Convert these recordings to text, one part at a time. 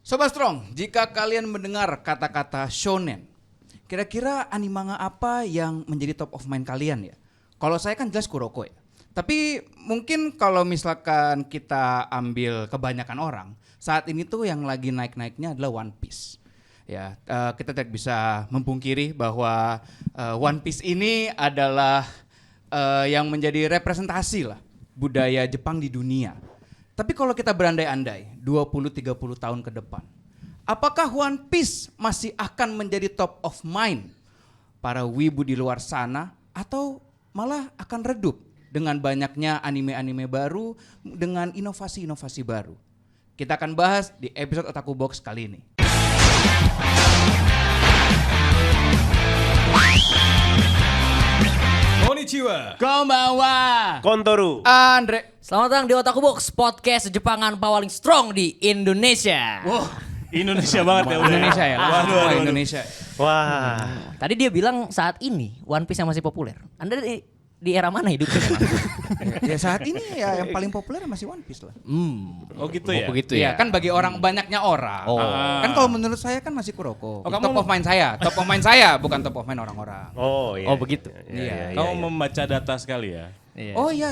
Sobat Strong, jika kalian mendengar kata-kata shonen, kira-kira animanga apa yang menjadi top of mind kalian ya? Kalau saya kan jelas Kuroko ya. Tapi mungkin kalau misalkan kita ambil kebanyakan orang, saat ini tuh yang lagi naik-naiknya adalah One Piece. Ya, kita tidak bisa memungkiri bahwa One Piece ini adalah yang menjadi representasi lah budaya Jepang di dunia. Tapi kalau kita berandai-andai 20-30 tahun ke depan, apakah One Piece masih akan menjadi top of mind para wibu di luar sana atau malah akan redup dengan banyaknya anime-anime baru dengan inovasi-inovasi baru? Kita akan bahas di episode Otaku Box kali ini. Konnichiwa. Konbanwa. Kontoru. Andre. Selamat datang di Otaku Box, podcast Jepangan paling strong di Indonesia. Wah, Indonesia banget ya. Indonesia ya. Waduh. Indonesia. Wah. Tadi dia bilang saat ini One Piece yang masih populer. Anda di era mana hidupnya? Ya saat ini ya yang paling populer masih One Piece lah. Oh gitu ya. Begitu Iya ya. kan bagi orang banyaknya orang. Oh. Kan kalau menurut saya kan masih Kuroko. Oh, Top of mind saya, top of mind saya bukan top of mind orang-orang. Oh iya. Oh, begitu. Iya. Kamu membaca data sekali ya. Oh iya.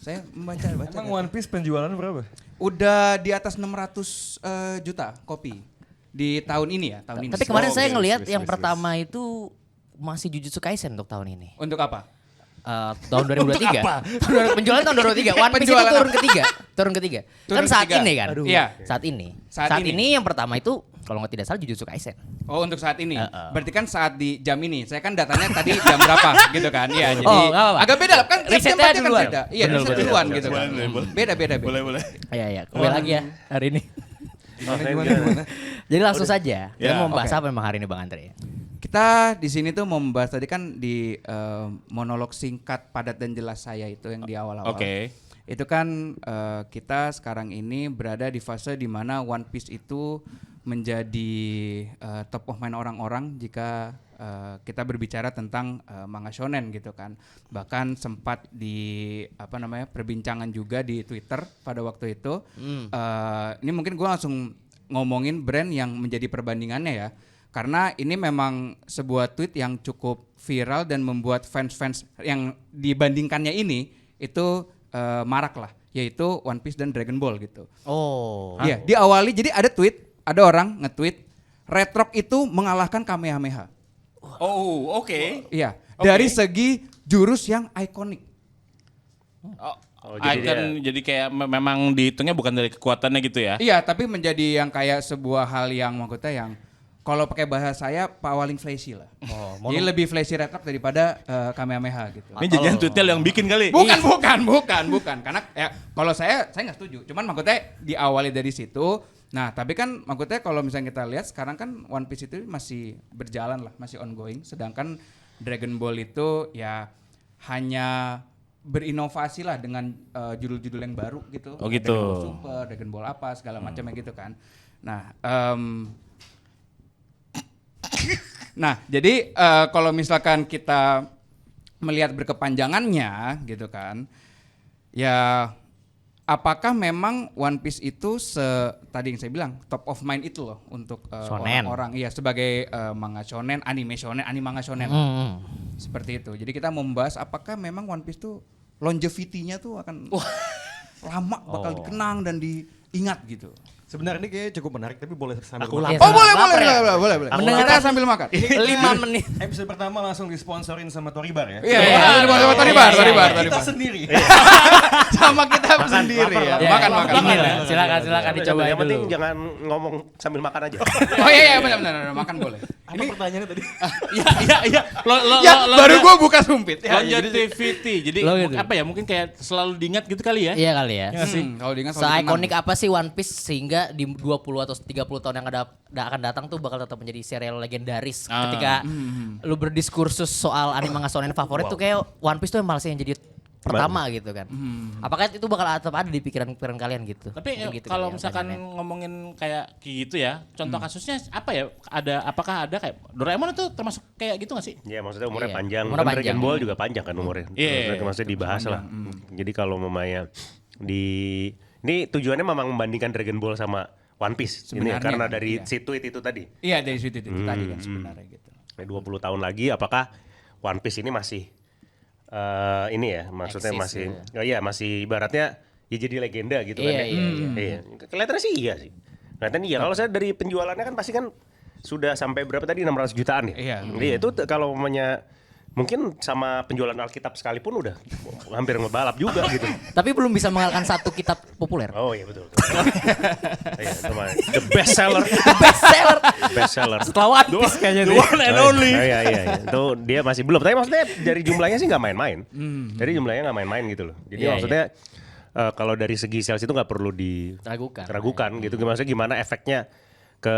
Saya membaca. Emang One Piece penjualan berapa? Udah di atas 600 juta kopi di tahun ini ya, tahun ini. Tapi kemarin Oh, saya oke, ngelihat wis. yang pertama itu masih Jujutsu Kaisen untuk tahun ini. Untuk apa? Tahun 2023. Penjualan tahun 2023. One Piece itu Penjualan turun ketiga. Turun ketiga. Turun Kan saat ketiga. ini kan? Iya. Saat ini. Saat Saat ini. ini yang pertama itu kalau nggak tidak salah Jujutsu Kaisen. Oh untuk saat ini. Heeh. Berarti kan saat di jam ini. Saya kan datanya tadi jam berapa gitu kan. Iya jadi Oh, nggak apa-apa. agak beda lah kan. tiap Risetnya jam kan duluan. beda. Iya Bener, riset bener. duluan gitu kan. Boleh. Beda. Boleh. Iya. Kembali lagi ya hari ini. Gimana? Jadi langsung saja. Kita Ya, mau membahas oke. apa memang hari ini Bang Andre? Kita di sini tuh mau membahas tadi kan di monolog singkat padat dan jelas saya itu yang di awal-awal. Oke. Itu kan kita sekarang ini berada di fase di mana One Piece itu menjadi top of mind orang-orang jika kita berbicara tentang manga shonen gitu kan. Bahkan sempat di perbincangan juga di Twitter pada waktu itu. Ini mungkin gue langsung ngomongin brand yang menjadi perbandingannya ya. Karena ini memang sebuah tweet yang cukup viral dan membuat fans-fans yang dibandingkannya ini itu marak lah, yaitu One Piece dan Dragon Ball gitu. Oh. Iya, diawali jadi ada orang nge-tweet Red Rock itu mengalahkan Kamehameha. Oh oke. Iya, Oke. dari segi jurus yang ikonik. Jadi kayak memang dihitungnya bukan dari kekuatannya gitu ya. Iya, tapi menjadi yang kayak sebuah hal yang maksudnya yang kalau pakai bahasa saya paling flashy lah. Jadi lebih flashy Red Rock daripada Kamehameha gitu. Ini jajan Twitter yang bikin kali. Bukan. Karena ya kalau saya nggak setuju. Cuman maksudnya diawali dari situ. Nah, tapi kan maksudnya kalau misalnya kita lihat sekarang kan One Piece itu masih berjalan lah, masih ongoing. Sedangkan Dragon Ball itu ya hanya berinovasi lah dengan judul-judul yang baru gitu. Oh, gitu. Dragon Ball Super, Dragon Ball apa segala macamnya gitu kan. Nah, jadi kalau misalkan kita melihat berkepanjangannya gitu kan, ya apakah memang One Piece itu tadi yang saya bilang top of mind itu loh untuk Shonen. orang-orang, iya sebagai manga shonen, anime manga shonen, seperti itu. Jadi kita mau membahas apakah memang One Piece tuh longevity-nya tuh akan lama bakal dikenang dan diingat gitu. Sebenarnya ini kayaknya cukup menarik tapi boleh sambil Aku makan. Oh lapar. boleh. Mendengarkan- Kita sambil makan. 5 menit. Episode pertama langsung disponsorin sama Toribar ya. Iya, Toribar. Kita sendiri. Sama kita sendiri ya. Ya, Makan. Dingin lah. Silakan dicobain Yang penting dulu. jangan ngomong sambil makan aja. Oh iya benar makan boleh. Apa pertanyaannya tadi? Iya. Baru gua buka sumpit. Longevity. Jadi Lo gitu. apa ya? Mungkin kayak selalu diingat gitu kali ya. Iya kali ya. Kalau diingat selalu Se-ikonik apa sih One Piece sehingga di 20 atau 30 tahun yang akan datang tuh bakal tetap menjadi serial legendaris ketika lu berdiskursus soal anime manga shonen favorit tuh kayak One Piece tuh yang malah yang jadi pertama gitu kan. Apakah itu bakal tetap ada di pikiran kalian gitu? Tapi Mungkin gitu kalau kali ya, misalkan pertanyaannya. ngomongin kayak gitu ya, contoh kasusnya apa ya? Apakah ada kayak Doraemon itu termasuk kayak gitu gak sih? Ya maksudnya umurnya Iya, panjang. umurnya Kan panjang. Dragon Ball juga panjang kan umurnya. Iya. Maksudnya dibahas lah. Jadi kalau mamanya ini tujuannya memang membandingkan Dragon Ball sama One Piece ini ya, Sebenarnya, karena dari iya. si tweet itu tadi. Iya dari situ itu tadi kan sebenarnya gitu. 20 tahun lagi apakah One Piece ini masih ini ya, maksudnya Eksis, masih masih ibaratnya ya jadi legenda gitu Iya, kan ya. iya, Iya. Kelihatannya sih iya sih. Kelihatannya iya. Kalau saya dari penjualannya kan pasti kan sudah sampai berapa tadi 600 jutaan ya. Iya. Iya itu kalau namanya mungkin sama penjualan Alkitab sekalipun udah hampir ngebalap juga gitu. Tapi belum bisa mengalahkan satu kitab populer. Oh iya betul. Iya, sama the best seller. Best seller. Best seller. Setelah One Piece kayaknya The tuh. one and only. Iya. Itu dia masih belum. Tapi maksudnya dari jumlahnya sih nggak main-main. Dari jumlahnya nggak main-main gitu loh. Jadi Iya, maksudnya kalau dari segi sales itu nggak perlu diragukan gitu. Maksudnya gimana efeknya ke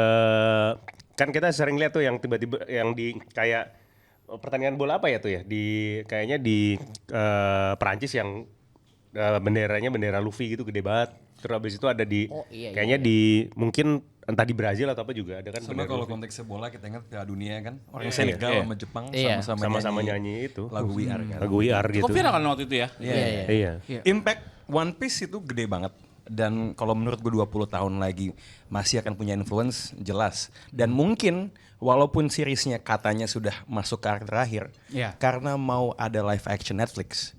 kan kita sering lihat tuh yang tiba-tiba yang di kayak pertandingan bola apa ya tuh ya kayaknya di Perancis yang benderanya bendera Luffy gitu gede banget. Terus habis itu ada di kayaknya di mungkin entah di Brazil atau apa juga ada kan Sama bendera kalau Luffy. konteksnya bola kita ingat Piala Dunia kan. Orang Senegal sama Jepang Iya. sama-sama nyanyi itu lagu We Are kan. lagu We Are gitu. Kok viral kan waktu itu ya? Iya. Impact One Piece itu gede banget. Dan kalau menurut gue 20 tahun lagi masih akan punya influence jelas. Dan mungkin walaupun seriesnya katanya sudah masuk ke arc terakhir, Iya. karena mau ada live action Netflix.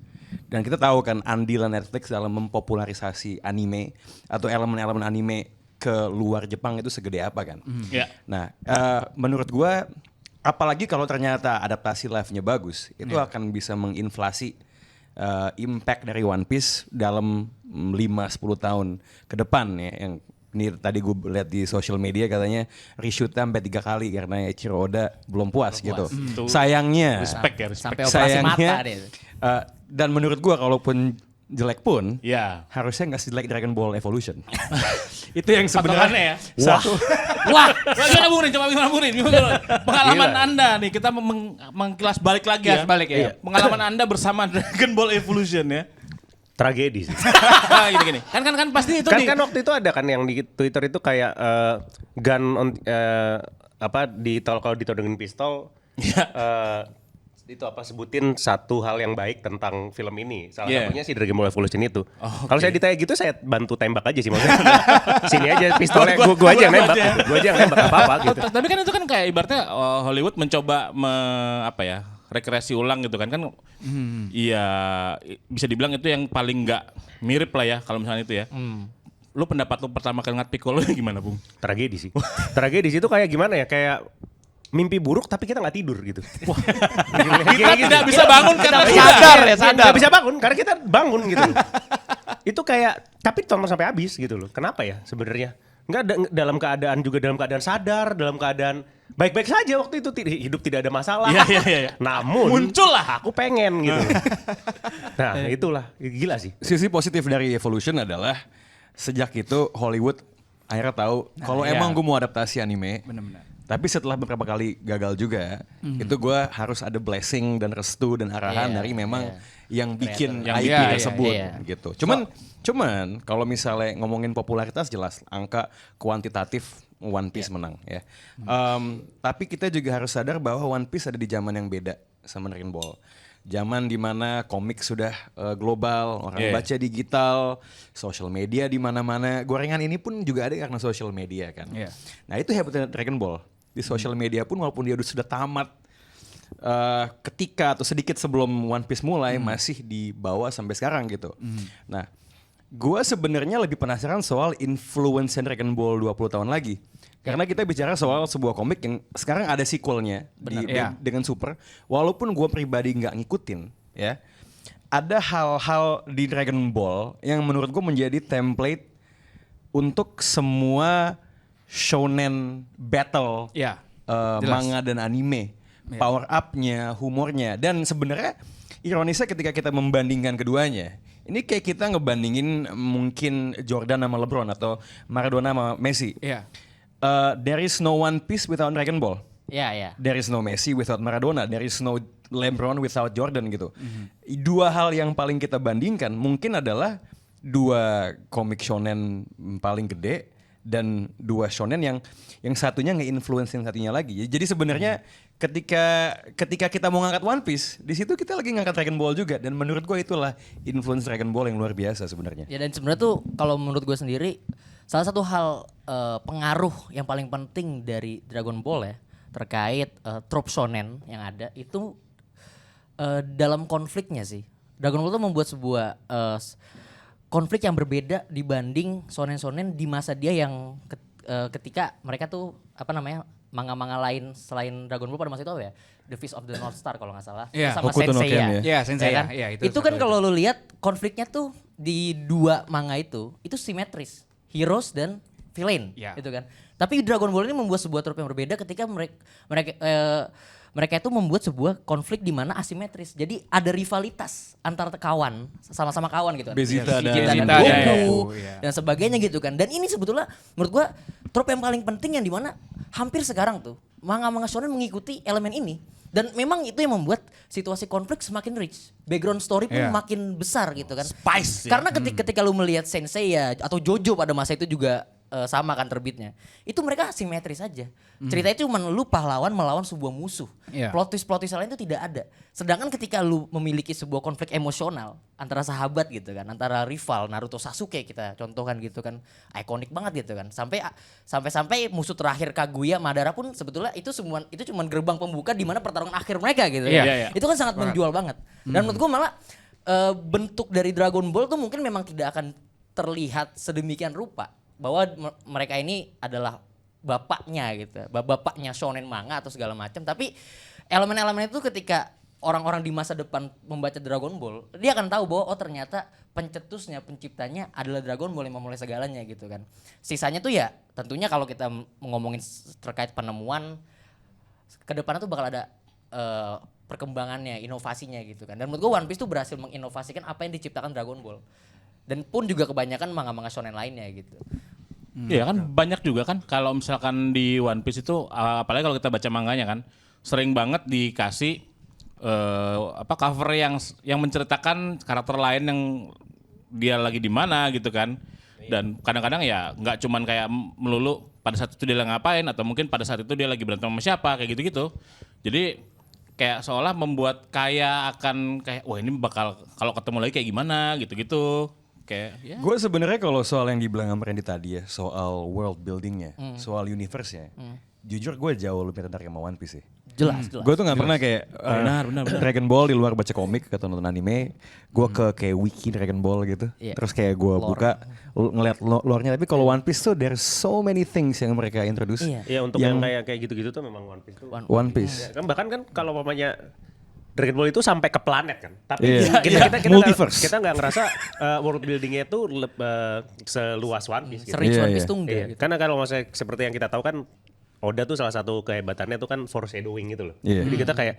Dan kita tahu kan andil Netflix dalam mempopularisasi anime atau elemen-elemen anime ke luar Jepang itu segede apa kan. Iya. Nah, menurut gue apalagi kalau ternyata adaptasi live-nya bagus, itu akan bisa menginflasi impact dari One Piece dalam 5-10 tahun ke depan ya. Yang ini tadi gue lihat di social media katanya reshootnya sampai 3 kali karena Eiichiro Oda belum puas gitu. Sayangnya, Respect ya, respect. Sampai operasi sayangnya, mata deh. dan menurut gue kalaupun jelek pun, Iya. harusnya nggak jelek Dragon Ball Evolution. Itu yang Patokannya ya. sebenarnya satu. Wah, gimana Bung Rin? Coba gimana Bung Rin? Gimana? Pengalaman Anda nih, kita mengkilas balik lagi ya. Kilas balik ya. Iya. Pengalaman Anda bersama Dragon Ball Evolution ya. Tragedi sih. Gini. Kan pasti itu kan waktu itu ada kan yang di Twitter itu kayak gun apa kalau ditodongin pistol itu apa sebutin satu hal yang baik tentang film ini. Salah satunya si Dragon Ball Evolution itu. Kalau saya ditanya gitu saya bantu tembak aja sih maksudnya. Sini aja pistolnya gua aja yang nembak. Gua aja yang nembak apa-apa gitu. Tapi kan itu kan kayak ibaratnya Hollywood mencoba rekreasi ulang gitu kan iya bisa dibilang itu yang paling nggak mirip lah ya kalau misalnya itu ya. Lu pendapat lu pertama kali ngeliat Piccolo gimana Bung? Tragedi sih. Tragedi sih itu kayak gimana ya kayak mimpi buruk tapi kita nggak tidur gitu. Wah, Kita tidak bisa bangun karena Sadar ya, sadar. Nggak bisa bangun karena kita bangun gitu. Itu kayak tapi tonton sampai habis gitu loh. Kenapa ya sebenarnya? Nggak dalam keadaan sadar, dalam keadaan baik-baik saja waktu itu hidup tidak ada masalah. Iya. Namun Muncul lah. aku pengen gitu. Nah, itulah gila sih. Sisi positif dari Evolution adalah sejak itu Hollywood akhirnya tahu kalau emang gue mau adaptasi anime. Benar-benar. Tapi setelah beberapa kali gagal juga, itu gue harus ada blessing dan restu dan arahan dari memang yang bikin Yang IP bikin, tersebut iya. gitu. Cuman kalau misalnya ngomongin popularitas jelas angka kuantitatif One Piece menang ya. Tapi kita juga harus sadar bahwa One Piece ada di zaman yang beda sama Dragon Ball. Zaman dimana komik sudah global, orang baca digital, social media di mana-mana. Gorengan ini pun juga ada karena social media kan. Iya. Nah itu hebatnya Dragon Ball. Di social media pun walaupun dia sudah tamat ketika atau sedikit sebelum One Piece mulai masih dibawa sampai sekarang gitu. Nah, gue sebenarnya lebih penasaran soal influence Dragon Ball 20 tahun lagi. Karena kita bicara soal sebuah komik yang sekarang ada sequelnya dengan Super. Walaupun gue pribadi nggak ngikutin, ya, ada hal-hal di Dragon Ball yang menurut gue menjadi template untuk semua shonen battle, Iya, manga dan anime, power up-nya, humornya, dan sebenarnya ironisnya ketika kita membandingkan keduanya, ini kayak kita ngebandingin mungkin Jordan sama LeBron atau Maradona sama Messi. Iya. There is no One Piece without Dragon Ball. Iya. There is no Messi without Maradona. There is no LeBron without Jordan gitu. Dua hal yang paling kita bandingkan mungkin adalah dua komik shonen paling gede dan 2 shonen yang satunya nge-influence yang satunya lagi. Jadi sebenarnya ketika kita mau ngangkat One Piece, di situ kita lagi ngangkat Dragon Ball juga, dan menurut gue itulah influence Dragon Ball yang luar biasa sebenarnya. Ya dan sebenarnya tuh kalau menurut gue sendiri salah satu hal pengaruh yang paling penting dari Dragon Ball ya terkait trope shonen yang ada itu dalam konfliknya sih. Dragon Ball tuh membuat sebuah konflik yang berbeda dibanding shonen-shonen di masa dia yang ketika mereka tuh apa namanya manga-manga lain selain Dragon Ball pada masa itu apa ya? The Fist of the North Star kalau nggak salah. Iya, Sama Hokuto no Sensei Ken ya. ya. Iya, Sensei kan? ya. Itu kan kalau lu lihat konfliknya tuh di 2 manga itu simetris. Heroes dan villain Ya. gitu kan. Tapi Dragon Ball ini membuat sebuah trope yang berbeda ketika mereka itu membuat sebuah konflik di mana asimetris. Jadi ada rivalitas antar kawan, sama-sama kawan gitu kan. Bezita dan Vegeta Bezita, ya, Goku ya. dan sebagainya gitu kan. Dan ini sebetulnya menurut gua trope yang paling penting yang dimana hampir sekarang tuh manga-manga shonen mengikuti elemen ini. Dan memang itu yang membuat situasi konflik semakin rich. Background story pun Iya. makin besar gitu kan. Spice ya. Karena ketika lu melihat Sensei ya atau Jojo pada masa itu juga sama kan terbitnya. Itu mereka simetris aja. Ceritanya cuma lu pahlawan melawan sebuah musuh. Iya. Plot twist lain itu tidak ada. Sedangkan ketika lu memiliki sebuah konflik emosional antara sahabat gitu kan, antara rival Naruto Sasuke kita contohkan gitu kan, ikonik banget gitu kan. Sampai musuh terakhir Kaguya Madara pun sebetulnya itu cuma gerbang pembuka di mana pertarungan akhir mereka gitu Iya. kan. Iya, iya. Itu kan sangat menjual banget. Dan menurut gua malah bentuk dari Dragon Ball tuh mungkin memang tidak akan terlihat sedemikian rupa bahwa mereka ini adalah bapaknya gitu, bapaknya shonen manga atau segala macam. Tapi elemen-elemen itu ketika orang-orang di masa depan membaca Dragon Ball, dia akan tahu bahwa oh ternyata pencetusnya, penciptanya adalah Dragon Ball yang memulai segalanya gitu kan. Sisanya tuh ya tentunya kalau kita ngomongin terkait penemuan, ke depannya tuh bakal ada perkembangannya, inovasinya gitu kan. Dan menurut gue One Piece tuh berhasil menginovasikan apa yang diciptakan Dragon Ball. Dan pun juga kebanyakan manga-manga shonen lainnya gitu. Iya kan banyak juga kan kalau misalkan di One Piece itu apalagi kalau kita baca manganya kan sering banget dikasih cover yang menceritakan karakter lain yang dia lagi di mana gitu kan. Dan kadang-kadang ya nggak cuman kayak melulu pada saat itu dia lagi ngapain atau mungkin pada saat itu dia lagi berantem sama siapa kayak gitu-gitu. Jadi kayak seolah membuat kayak akan kayak wah ini bakal kalau ketemu lagi kayak gimana gitu-gitu. Kayak ya. Gue sebenarnya kalau soal yang dibilang sama Randy tadi ya, soal world buildingnya, soal universe-nya, jujur gue jauh lebih tertarik sama One Piece sih. Jelas. Gue tuh gak pernah kayak Benar. Dragon Ball di luar baca komik atau nonton anime, gue ke kayak wiki Dragon Ball gitu, Iya. terus kayak gue buka ngeliat lore-nya. Tapi kalau One Piece tuh there's so many things yang mereka introduce. Iya. Iya untuk yang kayak gitu-gitu tuh memang One Piece tuh. One Piece. Ya, kan bahkan kan kalau mamanya Dragon Ball itu sampai ke planet kan. Tapi Iya. kita Multiverse. kita nggak ngerasa world buildingnya itu seluas One Piece gitu. Serich Iya, One iya. Piece tuh enggak Iya. gitu. Karena kalau misalnya seperti yang kita tahu kan Oda tuh salah satu kehebatannya tuh kan foreshadowing gitu loh. Iya. Jadi kita kayak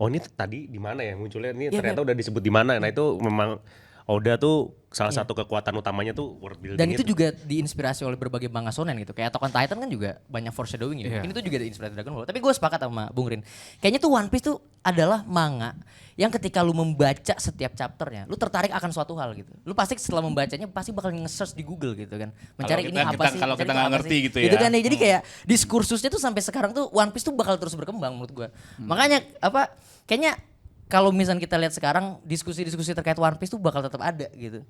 oh ini tadi di mana ya munculnya ini Iya, ternyata udah disebut di mana. Nah itu memang Oda tuh salah satu kekuatan utamanya tuh world building. Dan itu juga diinspirasi oleh berbagai manga shonen gitu. Kayak Attack on Titan kan juga banyak foreshadowing ya. Iya. Ini tuh juga diinspirasi Dragon Ball. Tapi gue sepakat sama Bung Rin. Kayaknya tuh One Piece tuh adalah manga yang ketika lu membaca setiap chapternya, lu tertarik akan suatu hal gitu. Lu pasti setelah membacanya pasti bakal nge-search di Google gitu kan. Mencari ini apa sih? Kalau mencari kita itu nggak apa ngerti sih? gitu ya. Gitu kan ya. Jadi kayak diskursusnya tuh sampai sekarang tuh One Piece tuh bakal terus berkembang menurut gue. Makanya kayaknya kalau misalnya kita lihat sekarang diskusi-diskusi terkait One Piece tuh bakal tetap ada gitu.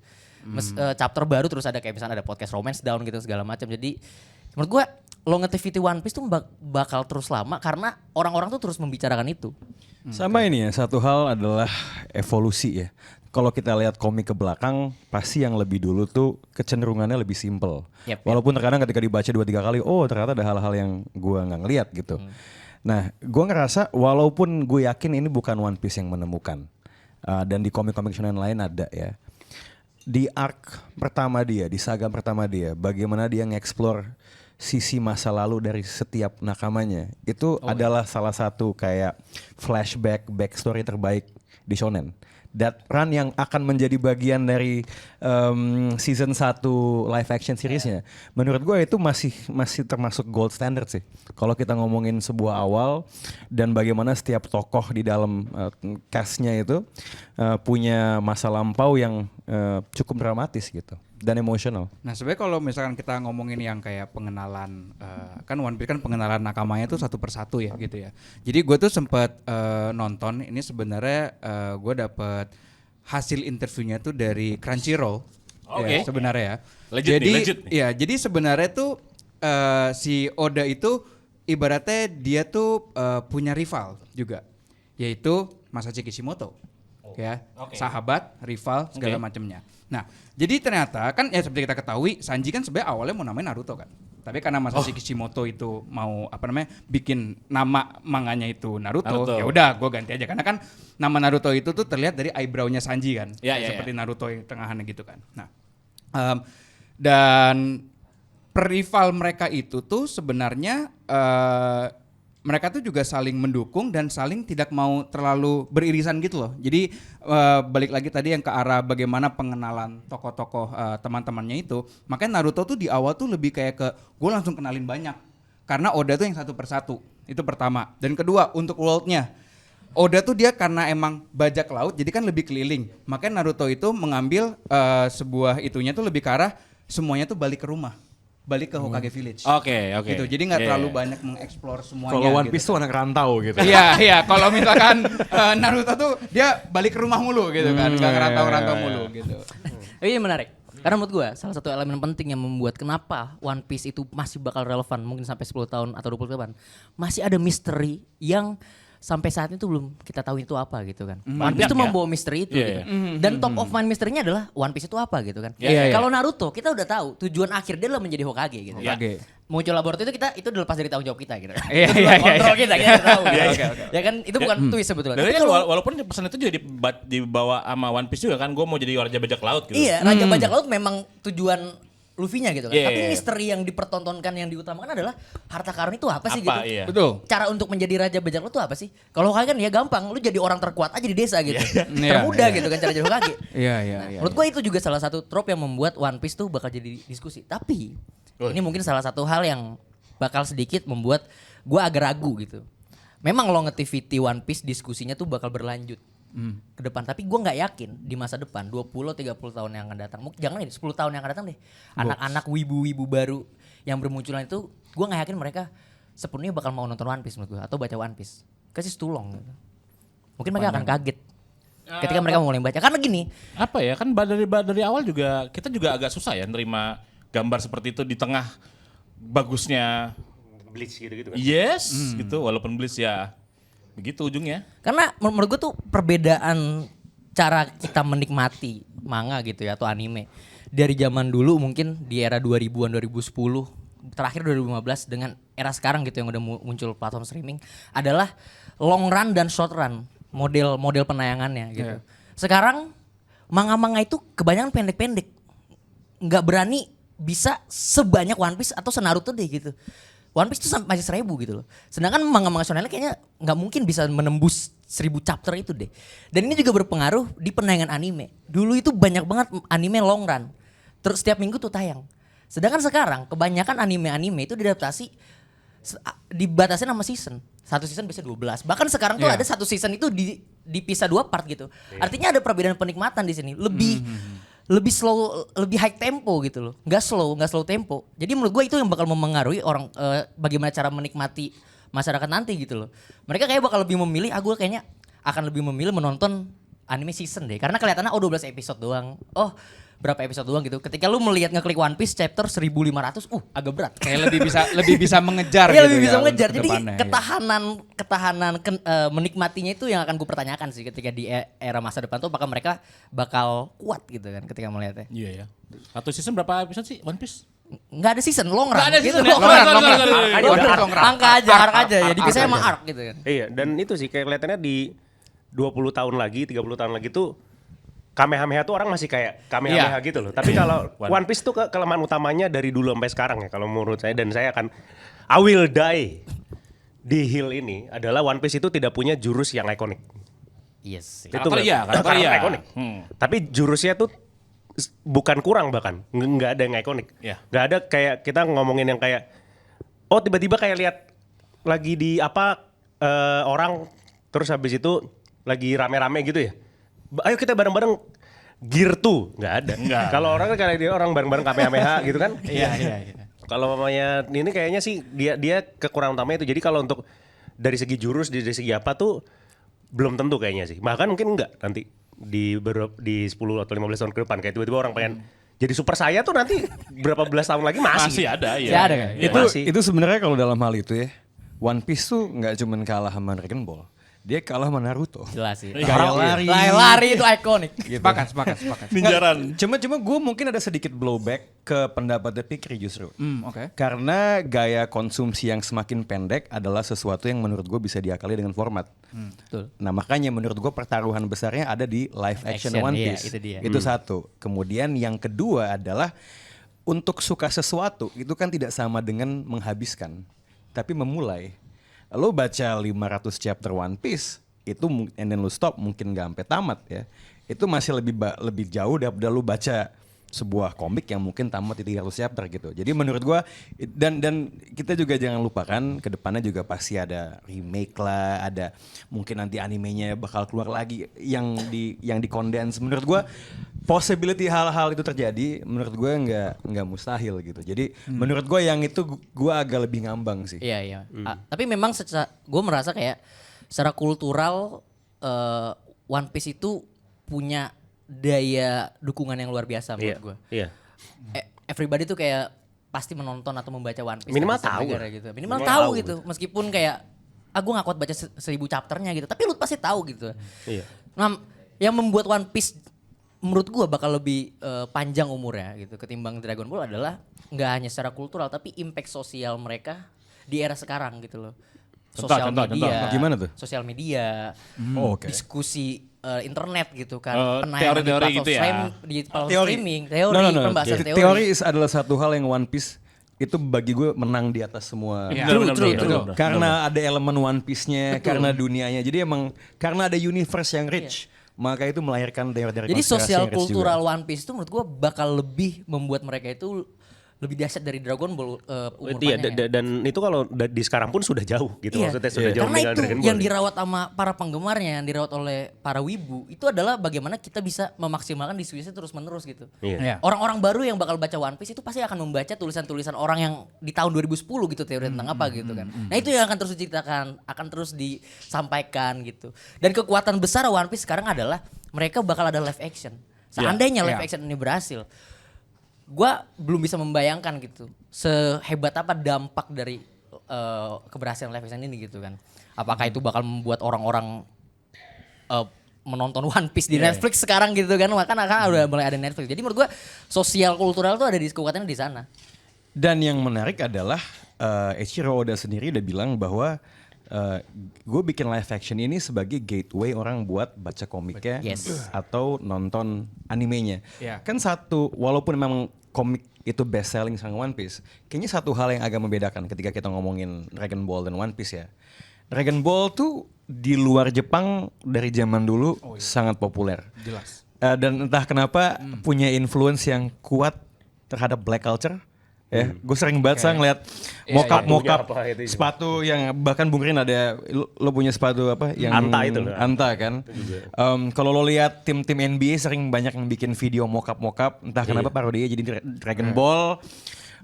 Chapter baru terus ada kayak misalnya ada podcast Romance Down gitu segala macam. Jadi menurut gua longevity One Piece tuh bakal terus lama karena orang-orang tuh terus membicarakan itu. Sama ini ya, satu hal adalah evolusi ya. Kalau kita lihat komik ke belakang, pasti yang lebih dulu tuh kecenderungannya lebih simple. Yep. Walaupun terkadang ketika dibaca 2-3 kali, oh ternyata ada hal-hal yang gua nggak ngeliat gitu. Nah, gua ngerasa walaupun gue yakin ini bukan One Piece yang menemukan, dan di komik-komik shonen lain ada ya. Di arc pertama dia, di saga pertama dia, bagaimana dia nge-explore sisi masa lalu dari setiap nakamanya, itu adalah salah satu kayak flashback backstory terbaik di shonen. That run yang akan menjadi bagian dari season 1 live action seriesnya, menurut gue itu masih termasuk gold standard sih. Kalau kita ngomongin sebuah awal dan bagaimana setiap tokoh di dalam castnya itu punya masa lampau yang cukup dramatis gitu. dan emosional. Nah sebenarnya kalau misalkan kita ngomongin yang kayak pengenalan, kan One Piece kan pengenalan nakamanya tuh satu persatu ya gitu ya. Jadi gue tuh sempat nonton ini sebenarnya gue dapet hasil interviewnya tuh dari Crunchyroll. Oke. Ya, sebenarnya ya. Legit jadi nih, legit nih. ya jadi sebenarnya tuh si Oda itu ibaratnya dia tuh punya rival juga, yaitu Masashi Kishimoto. Ya, sahabat, rival, segala macamnya. Nah, jadi ternyata kan ya seperti kita ketahui, Sanji kan sebenarnya awalnya mau namain Naruto kan. Tapi karena Masashi Kishimoto itu mau bikin nama manganya itu Naruto. Ya udah, gue ganti aja karena kan nama Naruto itu tuh terlihat dari eyebrow-nya Sanji kan, seperti Naruto yang tengahannya gitu kan. Nah, dan perival mereka itu tuh sebenarnya mereka tuh juga saling mendukung dan saling tidak mau terlalu beririsan gitu loh. Jadi balik lagi tadi yang ke arah bagaimana pengenalan tokoh-tokoh teman-temannya itu. Makanya Naruto tuh di awal tuh lebih kayak ke gue langsung kenalin banyak. Karena Oda tuh yang satu persatu. Itu pertama. Dan kedua untuk world-nya. Oda tuh dia karena emang bajak laut jadi kan lebih keliling. Makanya Naruto itu mengambil sebuah itunya tuh lebih ke arah semuanya tuh balik ke rumah. Balik ke Hokage Village. Oke. Gitu. Jadi nggak terlalu banyak mengeksplor semuanya. Kalau One gitu. Piece tuh anak rantau gitu. Iya. Kalau misalkan Naruto tuh dia balik ke rumah mulu gitu kan, nggak ngerantau-rantau mulu gitu. Ini menarik. Karena menurut gue salah satu elemen penting yang membuat kenapa One Piece itu masih bakal relevan mungkin sampai 10 tahun atau 20 tahun. Masih ada misteri yang sampai saat itu belum kita tahu itu apa gitu kan. One Piece itu membawa misteri itu gitu. Dan top of mind misterinya adalah One Piece itu apa gitu kan. Kalau Naruto kita udah tahu tujuan akhir dia adalah menjadi Hokage gitu. Hokage. Muncul laboratorium itu udah lepas dari tanggung jawab kita gitu. Iya, Itu iya, kontrol kita udah tahu. Gitu. Oke. Ya kan itu bukan twist sebetulnya. Dan Tapi kan kalau- walaupun pesan itu juga dibawa sama One Piece juga kan, gue mau jadi raja bajak laut gitu. Iya, Raja Bajak Laut memang tujuan Luffy-nya gitu kan. Iya, Tapi iya. misteri yang dipertontonkan yang diutamakan adalah harta karun itu apa sih gitu. Iya. Betul. Cara untuk menjadi Raja Bajak Laut itu apa sih? Kalau Hokage kan ya gampang, lu jadi orang terkuat aja di desa gitu. Termudah gitu kan cara jadi Hokage. Iya. Menurut gue itu juga salah satu trope yang membuat One Piece tuh bakal jadi diskusi. Tapi ini mungkin salah satu hal yang bakal sedikit membuat gue agak ragu gitu. Memang longevity One Piece diskusinya tuh bakal berlanjut ke depan. Tapi gue nggak yakin di masa depan 20-30 tahun yang akan datang. Jangan ini 10 tahun yang akan datang deh. Anak-anak wibu-wibu baru yang bermunculan itu gue nggak yakin mereka sepenuhnya bakal mau nonton One Piece menurut gue. Atau baca One Piece. Kasih tulong gitu. Mungkin mereka akan kaget ketika mereka mulai baca. Karena gini. Apa ya, kan dari awal juga kita juga agak susah ya nerima gambar seperti itu di tengah bagusnya Bleach gitu kan. yes gitu, walaupun Bleach ya begitu ujungnya. Karena menurut gue tuh perbedaan cara kita menikmati manga gitu ya atau anime. Dari zaman dulu mungkin di era 2000-an, 2010, terakhir 2015 dengan era sekarang gitu yang udah muncul platform streaming adalah long run dan short run model penayangannya gitu. Sekarang manga-manga itu kebanyakan pendek-pendek. Nggak berani bisa sebanyak One Piece atau Naruto deh gitu. One Piece itu masih 1000 gitu loh. Sedangkan manga-manga shonen kayaknya nggak mungkin bisa menembus 1000 chapter itu deh. Dan ini juga berpengaruh di penayangan anime. Dulu itu banyak banget anime long run. Terus setiap minggu tuh tayang. Sedangkan sekarang kebanyakan anime-anime itu dibatasi sama season. Satu season bisa 12. Bahkan sekarang tuh ada satu season itu dipisah 2 part gitu. Artinya ada perbedaan penikmatan di sini. Lebih slow, lebih high tempo gitu loh. Nggak slow tempo. Jadi menurut gue itu yang bakal memengaruhi orang bagaimana cara menikmati masyarakat nanti gitu loh. Mereka kayak bakal lebih memilih, gue kayaknya akan lebih memilih menonton anime season deh. Karena kelihatannya 12 episode doang. Berapa episode doang gitu. Ketika lu melihat ngeklik One Piece chapter 1500, agak berat. Kayak lebih bisa mengejar Iya gitu lebih bisa ya, mengejar. untuk Jadi kedepannya, ketahanan menikmatinya itu yang akan gue pertanyakan sih ketika di era masa depan tuh apakah mereka bakal kuat gitu kan ketika melihatnya. Iya ya. Satu season berapa episode sih One Piece? Nggak ada season, long run. Nggak ada gitu. season, Long long run. run. Angka aja, arc aja. Jadi biasanya emang arc gitu kan. Iya, dan itu sih kayak kelihatannya di 20 tahun lagi, 30 tahun lagi tuh Kamehameha tuh orang masih kayak Kamehameha gitu loh. Tapi kalau One Piece tuh kelemahan utamanya dari dulu sampai sekarang ya kalau menurut saya, dan saya akan I will die di hill ini adalah One Piece itu tidak punya jurus yang ikonik. Yes. Karakter iya. ikonik. Tapi jurusnya tuh bukan kurang bahkan, nggak ada yang ikonik. Iya. Nggak ada kayak kita ngomongin yang kayak tiba-tiba kayak lihat lagi di orang terus habis itu lagi rame-rame gitu ya. Ayo kita bareng-bareng Gear tuh nggak ada. Kalau orang kan kayak dia orang bareng-bareng Kamehameha gitu kan. Iya. Kalau mamanya ini kayaknya sih dia kekurangan utamanya itu. Jadi kalau untuk dari segi jurus, dari segi apa tuh belum tentu kayaknya sih. Bahkan mungkin enggak nanti di 10 atau 15 tahun ke depan kayak tiba-tiba orang pengen jadi super saya tuh nanti berapa belas tahun lagi masih. Masih ada ya. Masih ada kan? Iya. Itu sebenarnya kalau dalam hal itu ya, One Piece tuh nggak cuman kalah sama Dragon Ball, dia kalah sama Naruto. Jelas sih. Gaya lari. Lari itu ikonik. Sepakat. Ninjaran. Cuma gue mungkin ada sedikit blowback ke pendapatnya Pikri justru. Oke. Karena gaya konsumsi yang semakin pendek adalah sesuatu yang menurut gue bisa diakali dengan format. Betul. Nah makanya menurut gue pertaruhan besarnya ada di live action Action, One iya, Piece. itu dia. Itu satu. Kemudian yang kedua adalah untuk suka sesuatu itu kan tidak sama dengan menghabiskan, tapi memulai. Lo baca 500 chapter One Piece itu and then lo stop mungkin gak sampai tamat ya. Itu masih lebih jauh daripada lo baca sebuah komik yang mungkin tamat di 300 chapter gitu. Jadi menurut gua dan kita juga jangan lupakan ke depannya juga pasti ada remake lah, ada mungkin nanti animenya bakal keluar lagi yang di condense. Menurut gua possibility hal-hal itu terjadi menurut gue nggak mustahil gitu. Jadi menurut gue yang itu gue agak lebih ngambang sih. Iya. Tapi memang gue merasa kayak secara kultural One Piece itu punya daya dukungan yang luar biasa menurut gue. Iya. Everybody tuh kayak pasti menonton atau membaca One Piece. Minimal dari tahu negara lah. gitu. Minimal tahu gitu. Meskipun kayak gue gak kuat baca 1000 chapternya gitu. Tapi lu pasti tahu gitu. Iya. Nah, yang membuat One Piece menurut gue bakal lebih panjang umurnya gitu ketimbang Dragon Ball adalah nggak hanya secara kultural tapi impact sosial mereka di era sekarang gitu loh. Sosial media, Gimana tuh? Sosial media, Oke. diskusi internet gitu kan, penayangan teori-teori di platform gitu ya? di platform streaming, teori, No. pembahasan teori. Teori adalah satu hal yang One Piece itu bagi gue menang di atas semua. True. Karena ada elemen One Piece-nya, karena dunianya. Jadi emang karena ada universe yang rich. Maka itu melahirkan teori-teori Jadi konspirasi sosial yang rich kultural juga. One Piece itu menurut gue bakal lebih membuat mereka itu lebih dahsyat dari Dragon Ball umur Iya, panjangnya. dan itu kalau di sekarang pun sudah jauh gitu Iya. maksudnya sudah jauh Karena dengan itu Dragon Ball. yang dirawat sama para penggemarnya, yang dirawat oleh para wibu, itu adalah bagaimana kita bisa memaksimalkan diskusi terus menerus gitu. Iya. Orang-orang baru yang bakal baca One Piece itu pasti akan membaca tulisan-tulisan orang yang di tahun 2010 gitu teori tentang apa gitu kan. Nah itu yang akan terus diceritakan, akan terus disampaikan gitu. Dan kekuatan besar One Piece sekarang adalah mereka bakal ada live action. Seandainya live action ini berhasil, gua belum bisa membayangkan gitu sehebat apa dampak dari keberhasilan live action ini gitu kan. Apakah itu bakal membuat orang-orang menonton One Piece di Netflix sekarang gitu kan. Makanya udah mulai ada Netflix. Jadi menurut gua sosial kultural tuh ada di kekuatannya di sana. Dan yang menarik adalah Eiichiro Oda sendiri udah bilang bahwa gue bikin live action ini sebagai gateway orang buat baca komiknya Yes. atau nonton animenya. Yeah. Kan satu, walaupun memang komik itu best selling sama One Piece, kayaknya satu hal yang agak membedakan ketika kita ngomongin Dragon Ball dan One Piece ya. Dragon Ball tuh di luar Jepang dari zaman dulu sangat populer. Jelas. Dan entah kenapa punya influence yang kuat terhadap black culture. Ya, gue sering banget ngeliat mocap Apa itu? sepatu yang bahkan Bung Rin ada lo punya sepatu apa yang Anta itu loh. Anta kan. Kalau lo lihat tim-tim NBA sering banyak yang bikin video mocap entah kenapa parodi jadi Dragon Ball.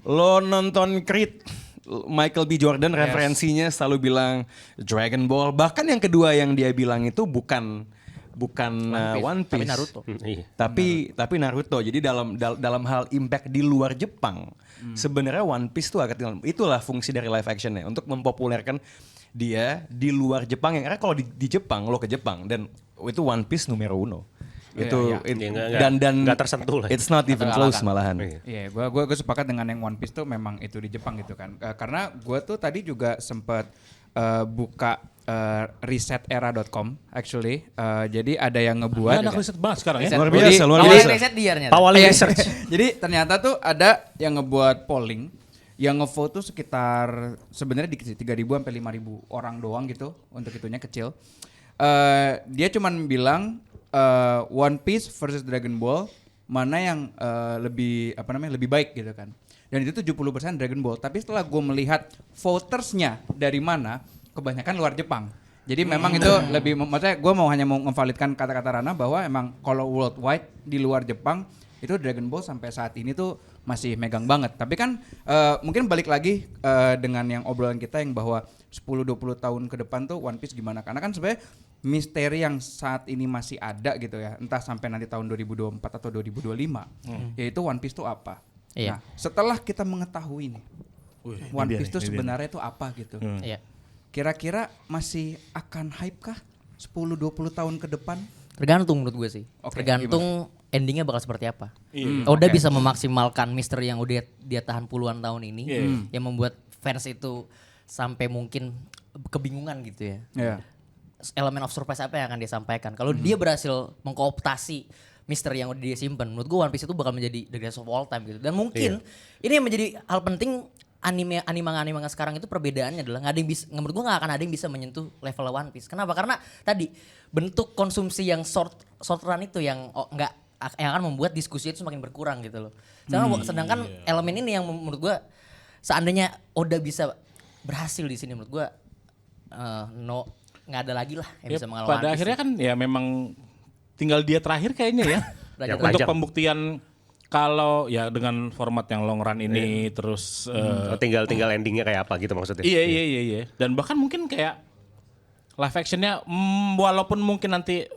Lo nonton Creed Michael B. Jordan referensinya selalu bilang Dragon Ball. Bahkan yang kedua yang dia bilang itu bukan One Piece, tapi Naruto. Iya. Tapi Naruto. Jadi dalam hal impact di luar Jepang, sebenarnya One Piece itulah fungsi dari live actionnya untuk mempopulerkan dia di luar Jepang. Yang karena kalau di Jepang lo ke Jepang dan itu One Piece numero uno. Itu dan nggak tersentuh lah. It's not even close malahan. Iya, gua sepakat dengan yang One Piece tuh memang itu di Jepang gitu kan. Karena gua tuh tadi juga sempat buka resetera.com actually. Jadi ada yang ngebuat. Anak riset banget sekarang ya. Luar biasa, luar Awalnya biasa. riset dia ternyata. Pawali Iya. research. Jadi ternyata tuh ada yang ngebuat polling yang ngevote tuh sekitar sebenarnya di 3.000 sampai 5.000 orang doang gitu untuk itunya kecil. Dia cuman bilang One Piece versus Dragon Ball mana yang lebih baik gitu kan. Dan itu 70% Dragon Ball. Tapi setelah gue melihat votersnya dari mana, kebanyakan luar Jepang. Jadi memang itu lebih, maksudnya gue hanya mau ngevalidkan kata-kata Rana bahwa emang kalau worldwide di luar Jepang itu Dragon Ball sampai saat ini tuh masih megang banget. Tapi kan mungkin balik lagi dengan yang obrolan kita yang bahwa 10-20 tahun ke depan tuh One Piece gimana. Karena kan sebenarnya misteri yang saat ini masih ada gitu ya. Entah sampai nanti tahun 2024 atau 2025. Yaitu One Piece tuh apa. Iya. Nah setelah kita mengetahui nih One Piece tuh sebenarnya tuh apa gitu. Iya. Kira-kira masih akan hype kah 10-20 tahun ke depan? Tergantung menurut gue sih. Oke, Tergantung endingnya bakal seperti apa. Oda bisa memaksimalkan misteri yang udah dia tahan puluhan tahun ini, yang membuat fans itu sampai mungkin kebingungan gitu ya. Iya. Elemen of surprise apa yang akan dia sampaikan? Kalau dia berhasil mengkooptasi misteri yang udah dia simpan, menurut gue One Piece itu bakal menjadi the greatest of all time gitu. Dan mungkin ini yang menjadi hal penting anime sekarang itu perbedaannya adalah nggak ada yang bisa, menurut gue nggak akan ada yang bisa menyentuh level One Piece. Kenapa? Karena tadi bentuk konsumsi yang short run itu yang yang akan membuat diskusi itu semakin berkurang gitu loh. Sedangkan elemen ini yang menurut gue seandainya Oda bisa berhasil di sini, menurut gue nggak ada lagi lah yang bisa mengalahkan. Pada akhirnya kan ya memang tinggal dia terakhir kayaknya ya untuk pembuktian. Kalau ya dengan format yang long run ini terus tinggal endingnya kayak apa gitu maksudnya. Iya. Dan bahkan mungkin kayak live actionnya walaupun mungkin nanti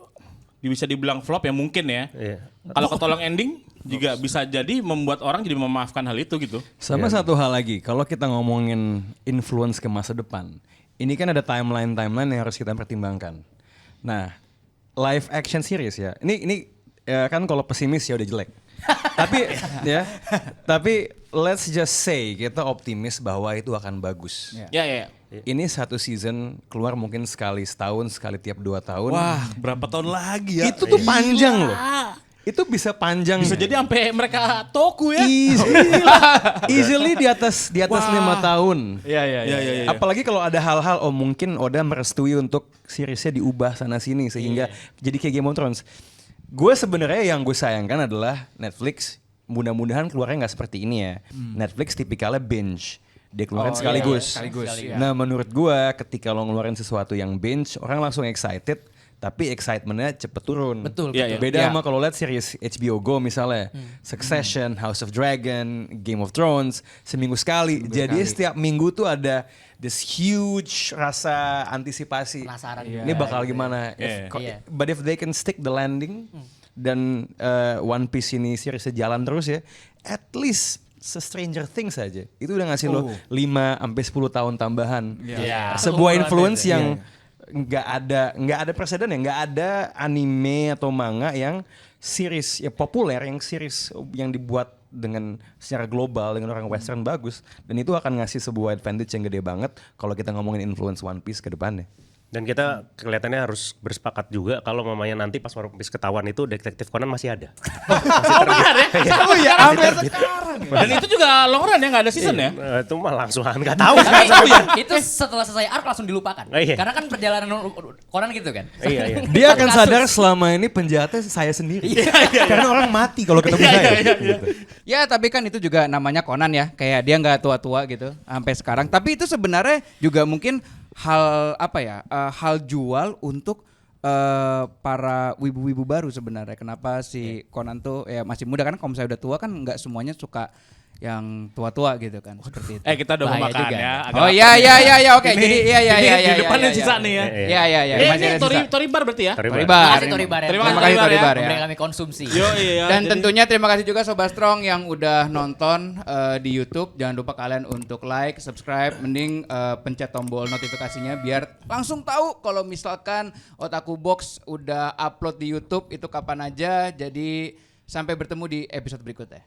bisa dibilang flop ya mungkin ya. Iya. Kalau ketolong ending juga bisa jadi membuat orang jadi memaafkan hal itu gitu. Sama satu hal lagi, kalau kita ngomongin influence ke masa depan, ini kan ada timeline yang harus kita pertimbangkan. Nah, live action series ya, ini ya kan kalau pesimis ya udah jelek. Tapi let's just say kita optimis bahwa itu akan bagus. Ya. Ini satu season keluar mungkin sekali setahun, sekali tiap 2 tahun. Wah, berapa tahun lagi ya? Itu tuh panjang loh. Itu bisa panjang. Bisa jadi sampai mereka toku ya. Easily di atas 5 tahun. Iya. Apalagi kalau ada hal-hal mungkin Oda merestui untuk seriesnya diubah sana sini sehingga jadi kayak Game of Thrones. Gue sebenarnya yang gue sayangkan adalah Netflix mudah-mudahan keluarnya nggak seperti ini ya. Netflix tipikalnya binge. Dia keluarin sekaligus. Nah menurut gue ketika lo ngeluarin sesuatu yang binge, orang langsung excited. Tapi excitementnya cepet turun. Betul. Beda sama kalau lihat series HBO Go misalnya, Succession, House of Dragon, Game of Thrones, seminggu sekali. Jadi setiap minggu tuh ada this huge rasa antisipasi. Penasaran. Ini bakal gimana? But if they can stick the landing dan One Piece ini seriesnya jalan terus ya, at least Stranger Things aja. Itu udah ngasih lo 5-10 tahun tambahan. Sebuah influence yang nggak ada preseden ya, nggak ada anime atau manga yang series ya populer, yang series yang dibuat dengan secara global dengan orang western bagus, dan itu akan ngasih sebuah advantage yang gede banget kalau kita ngomongin influence One Piece ke depannya. Dan kita kelihatannya harus bersepakat juga kalau mamanya nanti pas One Piece ketahuan itu Detektif Conan masih ada. Benar ya? Oh ya, sampai sekarang. Dan itu juga long run ya, nggak ada season ya? Itu mah langsung nggak tahu. Itu setelah selesai arc langsung dilupakan. Iya. Karena kan perjalanan Conan gitu kan. Iya. Dia akan sadar selama ini penjahatnya saya sendiri. Karena orang mati kalau ketemu saya. Gitu. Ya tapi kan itu juga namanya Conan ya, kayak dia nggak tua-tua gitu sampai sekarang. Tapi itu sebenarnya juga mungkin hal jual untuk para wibu-wibu baru sebenarnya. Kenapa si Conan tuh ya masih muda, kan kalau misalnya udah tua kan nggak semuanya suka yang tua-tua gitu kan, seperti itu. Kita udah mau Bahaya makan juga. ya. Oh iya oke. Jadi iya. Di depan yang sisa nih ya. Iya. Masih ada sisa. Tori Bar berarti ya? Toribar. Terima kasih Toribar ya. Memberi kami konsumsi. Dan tentunya terima kasih juga Sobat Strong yang udah nonton di YouTube. Jangan lupa kalian untuk like, subscribe, mending pencet tombol notifikasinya biar langsung tahu kalau misalkan Otaku Box udah upload di YouTube itu kapan aja. Jadi sampai bertemu di episode berikutnya.